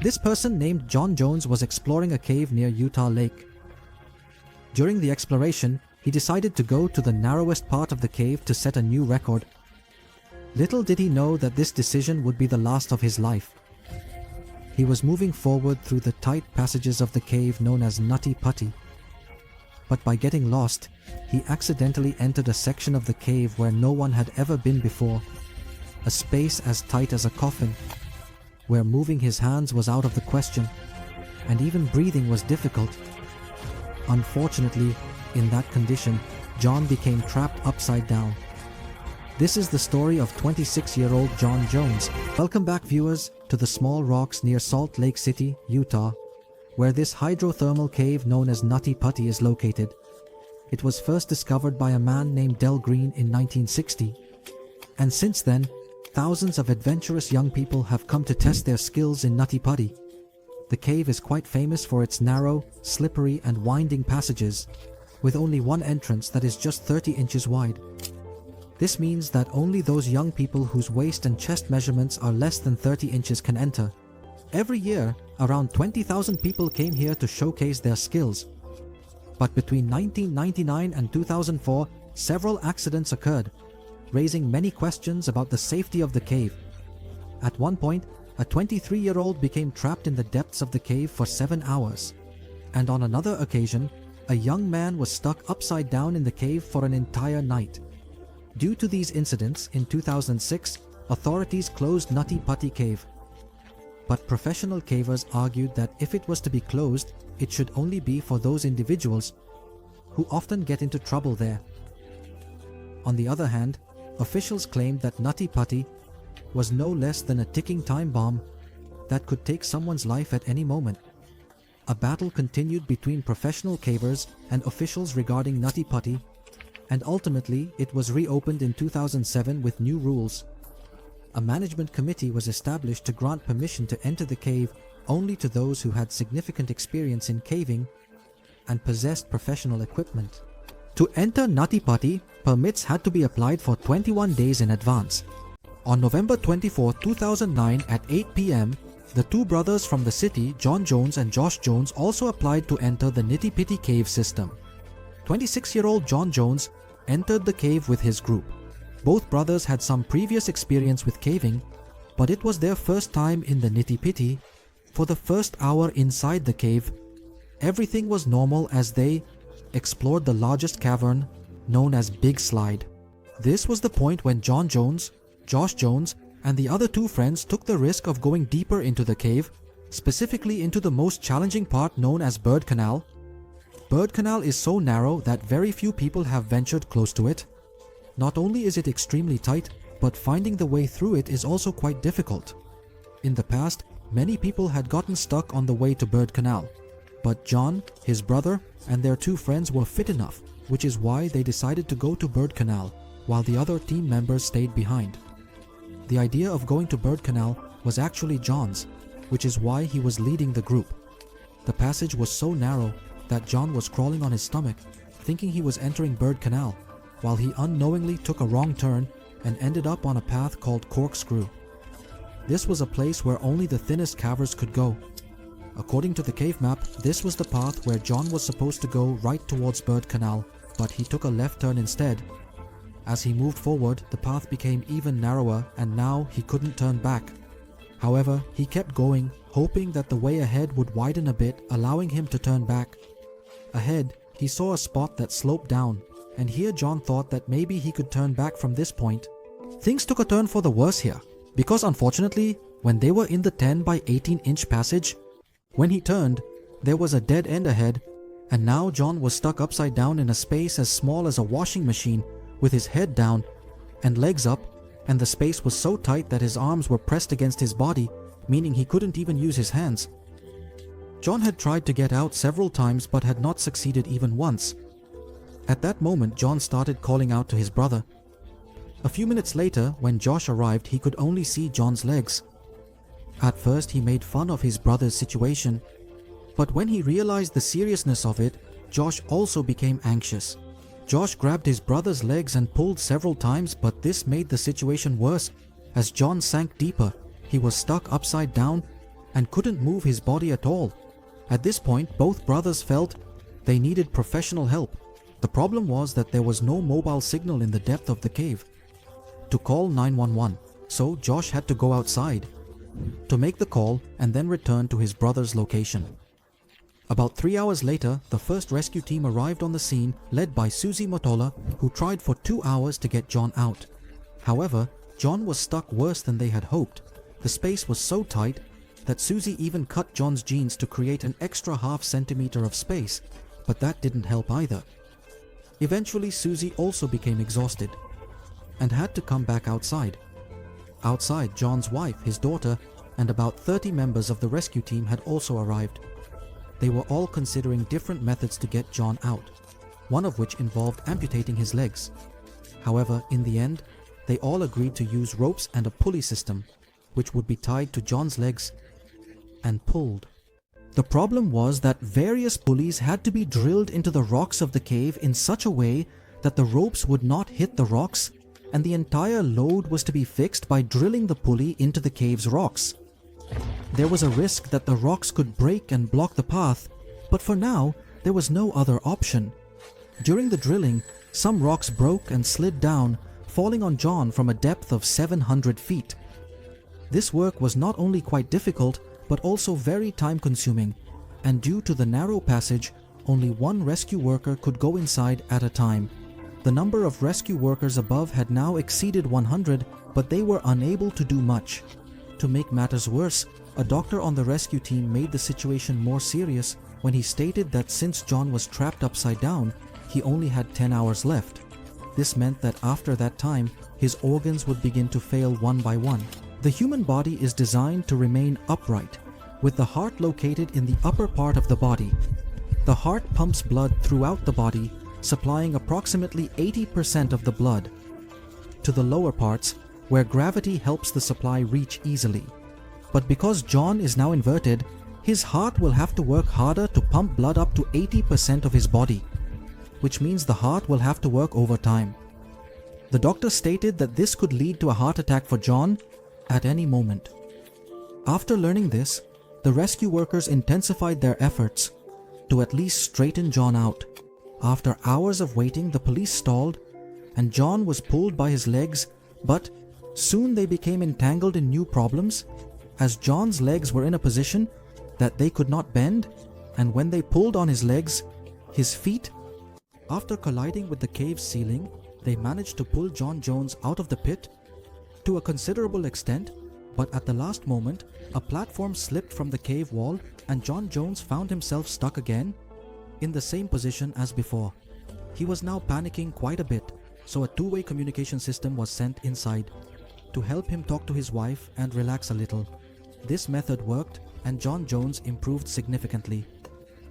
This person named John Jones was exploring a cave near Utah Lake. During the exploration, he decided to go to the narrowest part of the cave to set a new record. Little did he know that this decision would be the last of his life. He was moving forward through the tight passages of the cave known as Nutty Putty. But by getting lost, he accidentally entered a section of the cave where no one had ever been before, a space as tight as a coffin, where moving his hands was out of the question, and even breathing was difficult. Unfortunately, in that condition, John became trapped upside down. This is the story of 26-year-old John Jones. Welcome back, viewers, to the small rocks near Salt Lake City, Utah, where this hydrothermal cave known as Nutty Putty is located. It was first discovered by a man named Del Green in 1960. And since then, thousands of adventurous young people have come to test their skills in Nutty Putty. The cave is quite famous for its narrow, slippery and winding passages, with only one entrance that is just 30 inches wide. This means that only those young people whose waist and chest measurements are less than 30 inches can enter. Every year, around 20,000 people came here to showcase their skills. But between 1999 and 2004, several accidents occurred, raising many questions about the safety of the cave. At one point, a 23-year-old became trapped in the depths of the cave for 7 hours. And on another occasion, a young man was stuck upside down in the cave for an entire night. Due to these incidents, in 2006, authorities closed Nutty Putty Cave. But professional cavers argued that if it was to be closed, it should only be for those individuals who often get into trouble there. On the other hand, officials claimed that Nutty Putty was no less than a ticking time bomb that could take someone's life at any moment. A battle continued between professional cavers and officials regarding Nutty Putty, and ultimately it was reopened in 2007 with new rules. A management committee was established to grant permission to enter the cave only to those who had significant experience in caving and possessed professional equipment. To enter Nutty Putty, permits had to be applied for 21 days in advance. On November 24, 2009 at 8 p.m., the two brothers from the city, John Jones and Josh Jones, also applied to enter the Nitty Putty cave system. 26-year-old John Jones entered the cave with his group. Both brothers had some previous experience with caving, but it was their first time in the Nitty Putty. For the first hour inside the cave, everything was normal as they explored the largest cavern, known as Big Slide. This was the point when John Jones, Josh Jones, and the other two friends took the risk of going deeper into the cave, specifically into the most challenging part known as Bird Canal. Bird Canal is so narrow that very few people have ventured close to it. Not only is it extremely tight, but finding the way through it is also quite difficult. In the past, many people had gotten stuck on the way to Bird Canal, but John, his brother, and their two friends were fit enough, which is why they decided to go to Bird Canal, while the other team members stayed behind. The idea of going to Bird Canal was actually John's, which is why he was leading the group. The passage was so narrow that John was crawling on his stomach, thinking he was entering Bird Canal, while he unknowingly took a wrong turn and ended up on a path called Corkscrew. This was a place where only the thinnest cavers could go. According to the cave map, this was the path where John was supposed to go right towards Bird Canal, but he took a left turn instead. As he moved forward, the path became even narrower and now he couldn't turn back. However, he kept going, hoping that the way ahead would widen a bit, allowing him to turn back. Ahead, he saw a spot that sloped down, and here John thought that maybe he could turn back from this point. Things took a turn for the worse here, because unfortunately, when they were in the 10 by 18-inch passage, when he turned, there was a dead end ahead, and now John was stuck upside down in a space as small as a washing machine, with his head down and legs up, and the space was so tight that his arms were pressed against his body, meaning he couldn't even use his hands. John had tried to get out several times but had not succeeded even once. At that moment, John started calling out to his brother. A few minutes later, when Josh arrived, he could only see John's legs. At first, he made fun of his brother's situation, but when he realized the seriousness of it, Josh also became anxious. Josh grabbed his brother's legs and pulled several times, but this made the situation worse. As John sank deeper, he was stuck upside down and couldn't move his body at all. At this point, both brothers felt they needed professional help. The problem was that there was no mobile signal in the depth of the cave to call 911, so Josh had to go outside to make the call and then return to his brother's location. About 3 hours later, the first rescue team arrived on the scene, led by Susie Motola, who tried for 2 hours to get John out. However, John was stuck worse than they had hoped. The space was so tight that Susie even cut John's jeans to create an extra ½ centimeter of space, but that didn't help either. Eventually, Susie also became exhausted and had to come back outside. Outside, John's wife, his daughter, and about 30 members of the rescue team had also arrived. They were all considering different methods to get John out, one of which involved amputating his legs. However, in the end, they all agreed to use ropes and a pulley system, which would be tied to John's legs and pulled. The problem was that various pulleys had to be drilled into the rocks of the cave in such a way that the ropes would not hit the rocks, and the entire load was to be fixed by drilling the pulley into the cave's rocks. There was a risk that the rocks could break and block the path, but for now, there was no other option. During the drilling, some rocks broke and slid down, falling on John from a depth of 700 feet. This work was not only quite difficult, but also very time-consuming, and due to the narrow passage, only one rescue worker could go inside at a time. The number of rescue workers above had now exceeded 100, but they were unable to do much. To make matters worse, a doctor on the rescue team made the situation more serious when he stated that since John was trapped upside down, he only had 10 hours left. This meant that after that time, his organs would begin to fail one by one. The human body is designed to remain upright, with the heart located in the upper part of the body. The heart pumps blood throughout the body, supplying approximately 80% of the blood to the lower parts, where gravity helps the supply reach easily. But because John is now inverted, his heart will have to work harder to pump blood up to 80% of his body, which means the heart will have to work overtime. The doctor stated that this could lead to a heart attack for John at any moment. After learning this, the rescue workers intensified their efforts to at least straighten John out. After hours of waiting, the police stalled and John was pulled by his legs, but soon they became entangled in new problems, as John's legs were in a position that they could not bend, and when they pulled on his legs, his feet. After colliding with the cave's ceiling, they managed to pull John Jones out of the pit to a considerable extent, but at the last moment, a platform slipped from the cave wall and John Jones found himself stuck again in the same position as before. He was now panicking quite a bit, so a two-way communication system was sent inside to help him talk to his wife and relax a little. This method worked and John Jones improved significantly.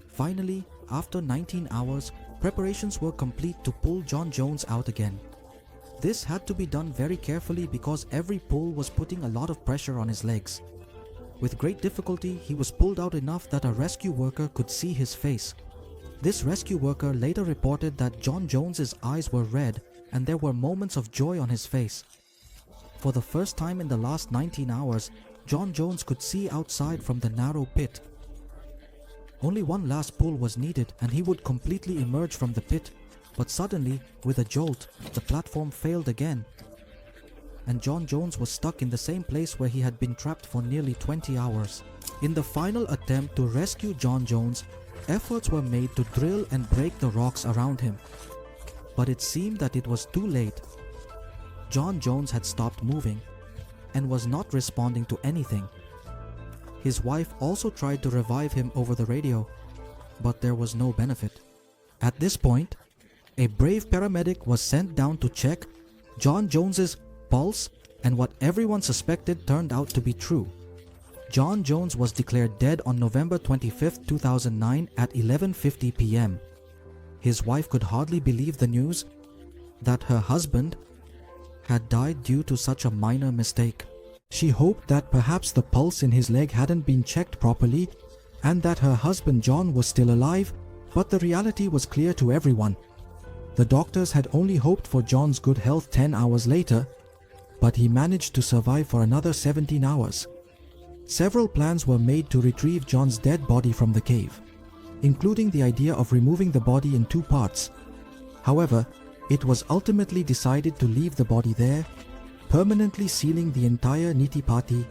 Finally, after 19 hours, preparations were complete to pull John Jones out again. This had to be done very carefully because every pull was putting a lot of pressure on his legs. With great difficulty, he was pulled out enough that a rescue worker could see his face. This rescue worker later reported that John Jones's eyes were red and there were moments of joy on his face. For the first time in the last 19 hours, John Jones could see outside from the narrow pit. Only one last pull was needed and he would completely emerge from the pit, but suddenly, with a jolt, the platform failed again, and John Jones was stuck in the same place where he had been trapped for nearly 20 hours. In the final attempt to rescue John Jones, efforts were made to drill and break the rocks around him, but it seemed that it was too late. John Jones had stopped moving and was not responding to anything. His wife also tried to revive him over the radio, but there was no benefit. At this point, a brave paramedic was sent down to check John Jones's pulse, and what everyone suspected turned out to be true. John Jones was declared dead on November 25, 2009 at 11:50 p.m. His wife could hardly believe the news that her husband had died due to such a minor mistake. She hoped that perhaps the pulse in his leg hadn't been checked properly and that her husband John was still alive, but the reality was clear to everyone. The doctors had only hoped for John's good health 10 hours later, but he managed to survive for another 17 hours. Several plans were made to retrieve John's dead body from the cave, including the idea of removing the body in 2 parts. However, it was ultimately decided to leave the body there, permanently sealing the entire Niti Pati,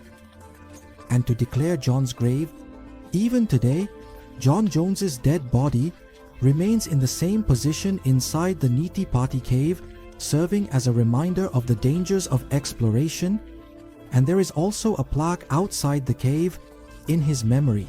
and to declare John's grave. Even today, John Jones's dead body remains in the same position inside the Niti Pati cave, serving as a reminder of the dangers of exploration, and there is also a plaque outside the cave in his memory.